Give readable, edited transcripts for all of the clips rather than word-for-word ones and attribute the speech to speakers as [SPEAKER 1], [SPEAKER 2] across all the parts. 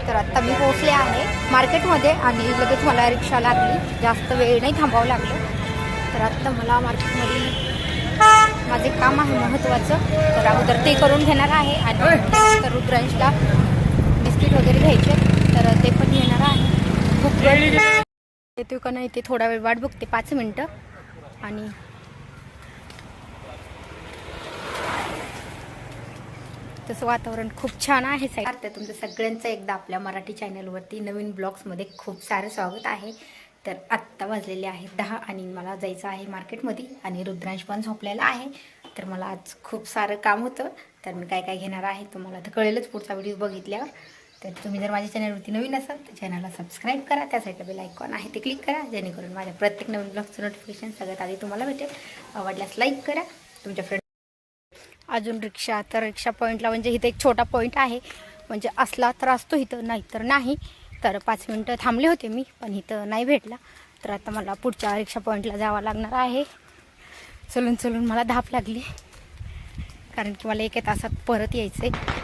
[SPEAKER 1] तर आत्ता मी पोहोचले आहे मार्केटमध्ये आणि लगेच मला रिक्षा लागली, जास्त वेळ नाही थांबावं लागलं. तर आत्ता मला मार्केटमध्ये माझे काम आहे महत्त्वाचं, तर अगोदर ते करून घेणार आहे आणि नंतर रुद्रांशला बिस्किट वगैरे घ्यायचे, तर ते पण घेणार आहे. खूप वेळ येतो का नाही ते थोडा वेळ वाट बघते, 5 मिनटं. आणि तसं वातावरण खूप छान आहे साईड. तर तुमचं सगळ्यांचं एकदा आपल्या मराठी चॅनलवरती नवीन ब्लॉग्समध्ये खूप सारं स्वागत आहे. तर आत्ता वाजलेले आहेत 10 आणि मला जायचं आहे मार्केटमध्ये आणि रुद्रांश पण झोपलेला आहे. तर मला आज खूप सारं काम होतं, तर मी काय काय घेणार आहे तुम्हाला तर कळेलच पुढचा व्हिडिओ बघितल्यावर. तर तुम्ही जर माझ्या चॅनलवरती नवीन असाल तर चॅनलला सबस्क्राईब करा, त्या साईडला बेल आयकॉन आहे ते क्लिक करा, जेणेकरून माझ्या प्रत्येक नवीन ब्लॉगचं नोटिफिकेशन सगळ्यात आधी तुम्हाला भेटेल. आवडल्यास लाईक करा, तुमच्या फ्रेंड. अजून रिक्षा, तर रिक्षा पॉईंटला म्हणजे इथं एक छोटा पॉईंट आहे, म्हणजे असला तर असतो इथं, नाही तर नाही. तर 5 मिनटं थांबले होते मी, पण इथं नाही भेटला. तर आता मला पुढच्या रिक्षा पॉईंटला जावं लागणार आहे. चलून चलून मला धाप लागली, कारण की मला 1 तासात परत यायचं आहे.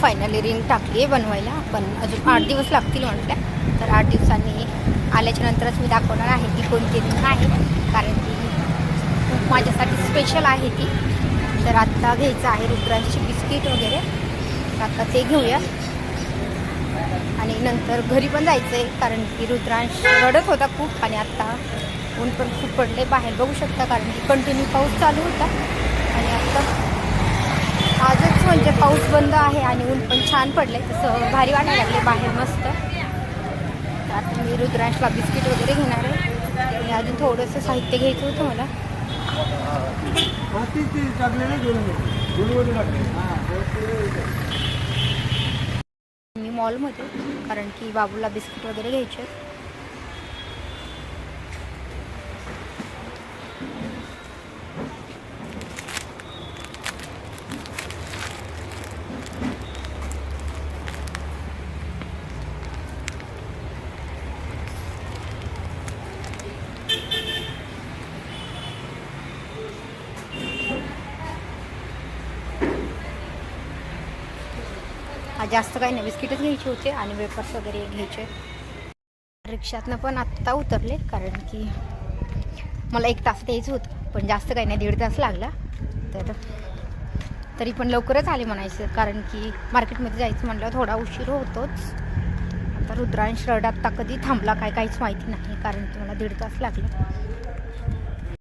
[SPEAKER 1] फायनली रिंग टाकली आहे बनवायला, पण अजून 8 दिवस लागतील म्हटल्या. तर 8 दिवसांनी आल्याच्या नंतरच मी दाखवणार आहे की कोणती रिंग आहे, कारण की खूप माझ्यासाठी स्पेशल आहे ती. तर आत्ता घ्यायचं आहे रुद्रांशची बिस्किट वगैरे, तर आत्ता ते घेऊया आणि नंतर घरी पण जायचं आहे, कारण की रुद्रांश रडत होता खूप आणि आत्ता ऊन पण खूप पडले बाहेर बघू शकता, कारण की कंटिन्यू पाऊस चालू होता. आणि आत्ता आजच म्हणजे पाऊस बंद आहे आणि ऊन पण छान पडले, तसं भारी वाटायला लागले बाहेर मस्त. तर आता मी रुद्रांशला बिस्किट वगैरे घेणार आहे आणि अजून थोडंसं साहित्य घ्यायचं होतं मला. मी मॉलमध्ये, कारण की बाबूला बिस्किट वगैरे घ्यायचे. जास्त काही नाही, बिस्किटच घ्यायचे होते आणि वेफर्स वगैरे घ्यायचे. रिक्षातनं पण आत्ता उतरले, कारण की मला 1 तास यायचं होतं, पण जास्त काही नाही, 1.5 तास लागला. तर तरी पण लवकरच आले म्हणायचं, कारण की मार्केटमध्ये जायचं म्हटलं थोडा उशीर होतोच. आता रुद्रांश रड आत्ता कधी थांबला काय काहीच माहिती नाही, कारण की मला 1.5 तास लागला.